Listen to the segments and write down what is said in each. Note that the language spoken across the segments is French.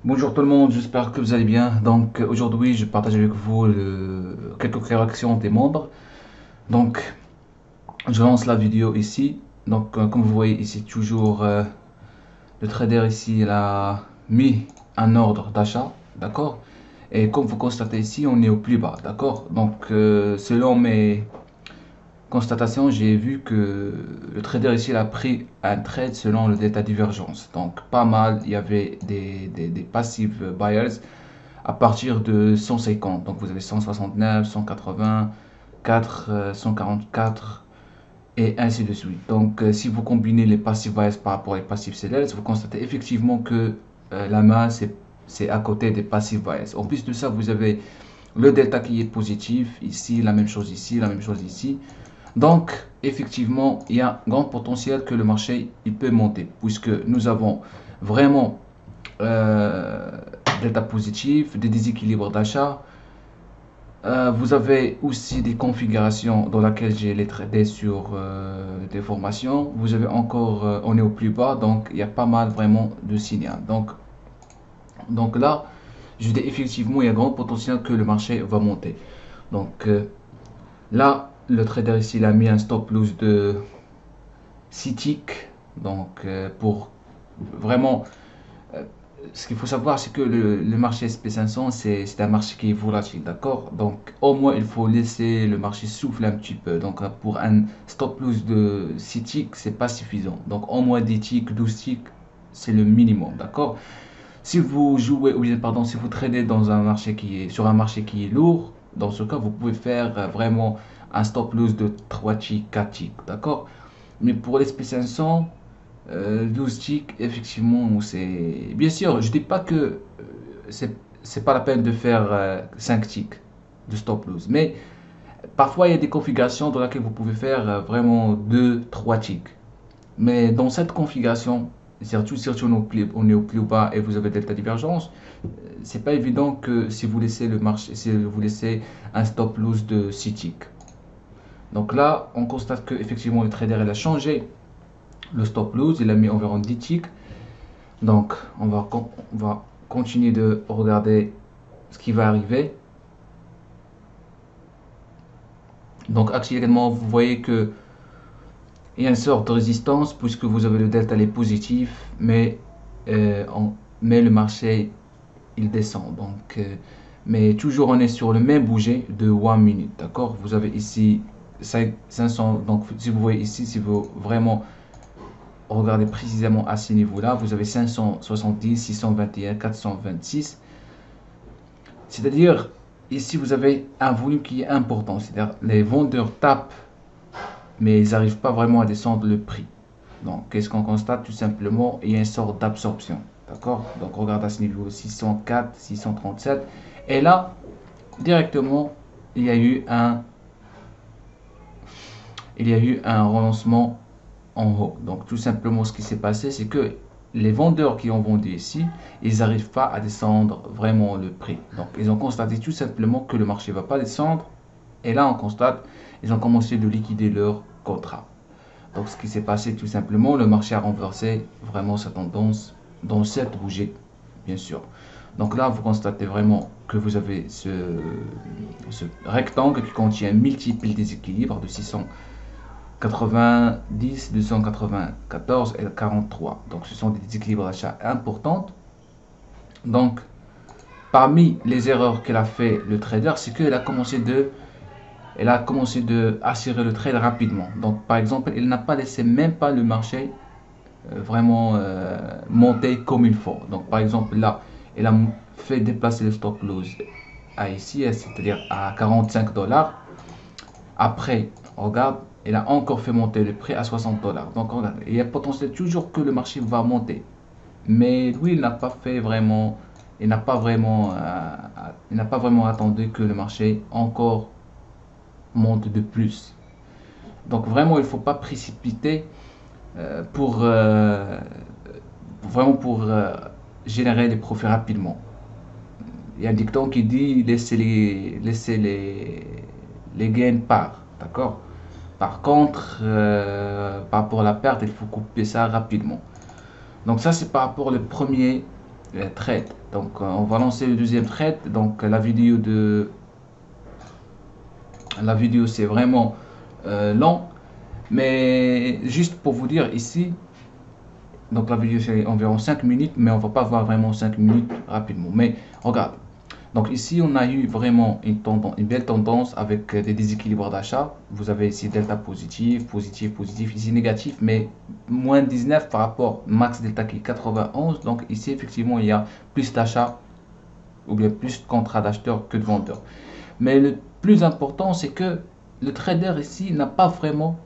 Bonjour tout le monde, j'espère que vous allez bien. Donc aujourd'hui, je partage avec vous quelques réactions des membres. Donc je lance la vidéo ici. Donc comme vous voyez ici, toujours le trader ici, il a mis un ordre d'achat, d'accord? Et comme vous constatez ici, on est au plus bas, d'accord? Donc selon mes constatations, j'ai vu que le trader ici il a pris un trade selon le delta divergence. Donc pas mal, il y avait des passive buyers à partir de 150. Donc vous avez 169, 180, 4, 144 et ainsi de suite. Donc si vous combinez les passive bias par rapport aux passive sellers, vous constatez effectivement que la masse c'est à côté des passive bias. En plus de ça, vous avez le delta qui est positif, ici la même chose ici, la même chose ici. Donc effectivement, il y a un grand potentiel que le marché il peut monter puisque nous avons vraiment euh, delta positif, des déséquilibres d'achat. Vous avez aussi des configurations dans lesquelles j'ai les traités sur des formations. Vous avez encore, on est au plus bas, donc il y a pas mal vraiment de signaux. Donc là, je dis effectivement, il y a grand potentiel que le marché va monter. Donc là, le trader ici, il a mis un stop loss de 6 ticks. Donc pour vraiment ce qu'il faut savoir, c'est que le marché SP500, c'est un marché qui est volatile, d'accord? Donc, au moins, il faut laisser le marché souffler un petit peu. Donc, pour un stop loss de 6 ticks, c'est pas suffisant. Donc, au moins 10 ticks, 12 ticks, c'est le minimum, d'accord? Si vous jouez, ou bien, pardon, si vous tradez dans un marché sur un marché qui est lourd, dans ce cas, vous pouvez faire vraiment un stop loss de 3 ticks, 4 ticks, d'accord? Mais pour les SP500, 12 ticks, effectivement, c'est. Bien sûr, je dis pas que c'est pas la peine de faire 5 ticks de stop loss, mais parfois il y a des configurations dans lesquelles vous pouvez faire vraiment 2 3 ticks. Mais dans cette configuration, surtout on est au plus bas et vous avez delta divergence, c'est pas évident que si vous laissez le marché, si vous laissez un stop loss de 6 ticks. Donc là, on constate que effectivement le trader il a changé le stop loss, il a mis environ 10 ticks. Donc, on va continuer de regarder ce qui va arriver. Donc, actuellement, vous voyez que il y a une sorte de résistance puisque vous avez le delta les positif, euh, mais le marché il descend. Donc, mais toujours on est sur le même bouger de 1 minute, d'accord? Vous avez ici 500. Donc, si vous voyez ici, si vous vraiment regardez précisément à ces niveaux-là, vous avez 570, 621, 426. C'est-à-dire, ici, vous avez un volume qui est important. C'est-à-dire, les vendeurs tapent, mais ils n'arrivent pas vraiment à descendre le prix. Donc, qu'est-ce qu'on constate? Tout simplement, il y a une sorte d'absorption. D'accord? Donc, regarde à ce niveau 604, 637. Et là, directement, il y a eu un, il y a eu un relancement en haut. Donc, tout simplement, ce qui s'est passé, c'est que les vendeurs qui ont vendu ici, ils n'arrivent pas à descendre vraiment le prix. Donc, ils ont constaté tout simplement que le marché ne va pas descendre. Et là, on constate, ils ont commencé de liquider leur contrat. Donc, ce qui s'est passé tout simplement, le marché a renversé vraiment sa tendance dans cette bougie, bien sûr. Donc là, vous constatez vraiment que vous avez ce rectangle qui contient multiples déséquilibres de 690, 294 et 43. Donc, ce sont des déséquilibres d'achat importants. Donc, parmi les erreurs qu'elle a fait le trader, c'est qu'elle a commencé de assurer le trade rapidement. Donc, par exemple, il n'a pas laissé même pas le marché vraiment monter comme il faut. Donc, par exemple, là, il a fait déplacer le stop loss à ici, c'est-à-dire à 45 dollars. Après, regarde, il a encore fait monter le prix à 60 dollars. Donc, regarde, il y a potentiel toujours que le marché va monter. Mais lui, il n'a pas fait vraiment, il n'a pas vraiment attendu que le marché encore monte de plus. Donc vraiment, il ne faut pas précipiter pour vraiment pour générer des profits rapidement. Il y a un dicton qui dit laisser les gains par, d'accord? Par contre, par rapport à la perte, il faut couper ça rapidement. Donc ça, c'est par rapport au premier trade. Donc on va lancer le deuxième trade. Donc la vidéo c'est vraiment long, mais juste pour vous dire ici, donc la vidéo c'est environ 5 minutes, mais on va pas voir vraiment 5 minutes rapidement. Mais regarde, donc ici on a eu vraiment une belle tendance avec des déséquilibres d'achat. Vous avez ici delta positif, positif, positif, ici négatif, mais moins 19 par rapport max delta qui est 91. Donc ici effectivement il y a plus d'achats ou bien plus de contrats d'acheteurs que de vendeurs. Mais le plus important c'est que le trader ici n'a pas vraiment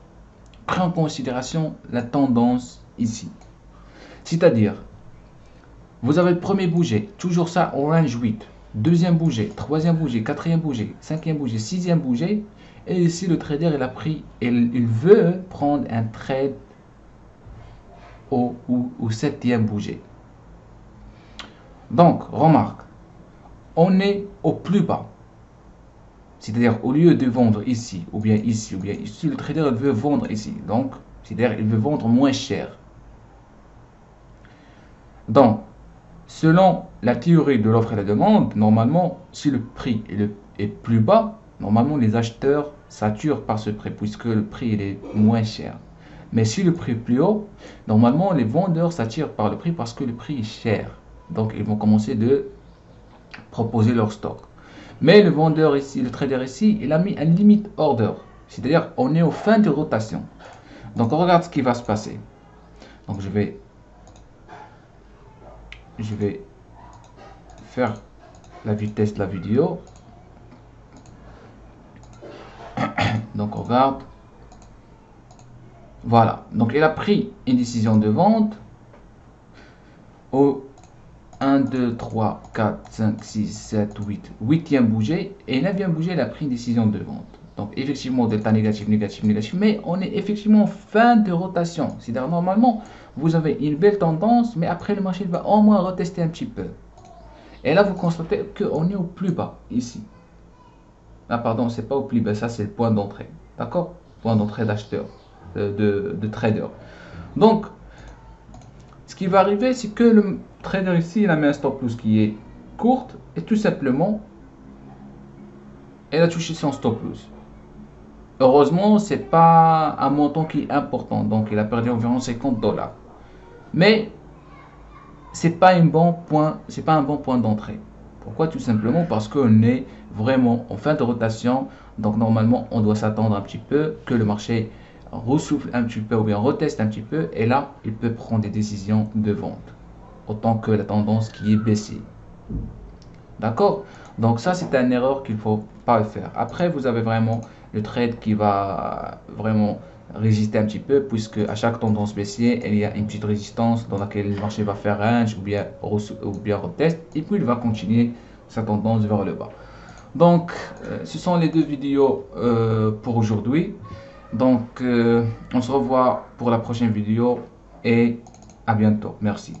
pris en considération la tendance ici. C'est-à-dire, vous avez le premier bouger, toujours ça orange 8, deuxième bouger, troisième bouger, quatrième bouger, cinquième bouger, sixième bouger, et ici le trader il a pris, il veut prendre un trade au septième bouger. Donc, remarque, on est au plus bas. C'est-à-dire, au lieu de vendre ici, ou bien ici, ou bien ici, le trader il veut vendre ici. Donc, c'est-à-dire, il veut vendre moins cher. Donc, selon la théorie de l'offre et la demande, normalement, si le prix est plus bas, normalement les acheteurs s'attirent par ce prix, puisque le prix il est moins cher. Mais si le prix est plus haut, normalement les vendeurs s'attirent par le prix parce que le prix est cher. Donc, ils vont commencer de proposer leur stock. Mais le vendeur ici, le trader ici, il a mis un limit order. C'est-à-dire, on est aux fins de rotation. Donc, on regarde ce qui va se passer. Donc, je vais faire la vitesse de la vidéo. Donc, on regarde. Voilà. Donc, il a pris une décision de vente au 1, 2, 3, 4, 5, 6, 7, 8. 8e bouger. Et 9e bouger, il a pris une décision de vente. Donc, effectivement, delta négatif, négatif, négatif. Mais on est effectivement en fin de rotation. C'est-à-dire, normalement, vous avez une belle tendance, mais après, le marché va au moins retester un petit peu. Et là, vous constatez qu'on est au plus bas, ici. Ah, pardon, c'est pas au plus bas, ça, c'est le point d'entrée. D'accord? Point d'entrée d'acheteur, de trader. Donc, ce qui va arriver, c'est que le trader ici, il a mis un stop loss qui est courte, et tout simplement, il a touché son stop loss. Heureusement, c'est pas un montant qui est important, donc il a perdu environ 50 $. Mais c'est pas un bon point d'entrée. Pourquoi? Tout simplement parce qu'on est vraiment en fin de rotation, donc normalement on doit s'attendre un petit peu que le marché ressouffle un petit peu ou bien reteste un petit peu, et là il peut prendre des décisions de vente, autant que la tendance qui est baissière. D'accord? Donc ça c'est une erreur qu'il ne faut pas faire. Après vous avez vraiment le trade qui va vraiment résister un petit peu, puisque à chaque tendance baissière il y a une petite résistance dans laquelle le marché va faire range ou bien retest, et puis il va continuer sa tendance vers le bas. Donc ce sont les deux vidéos pour aujourd'hui. Donc on se revoit pour la prochaine vidéo et à bientôt. Merci.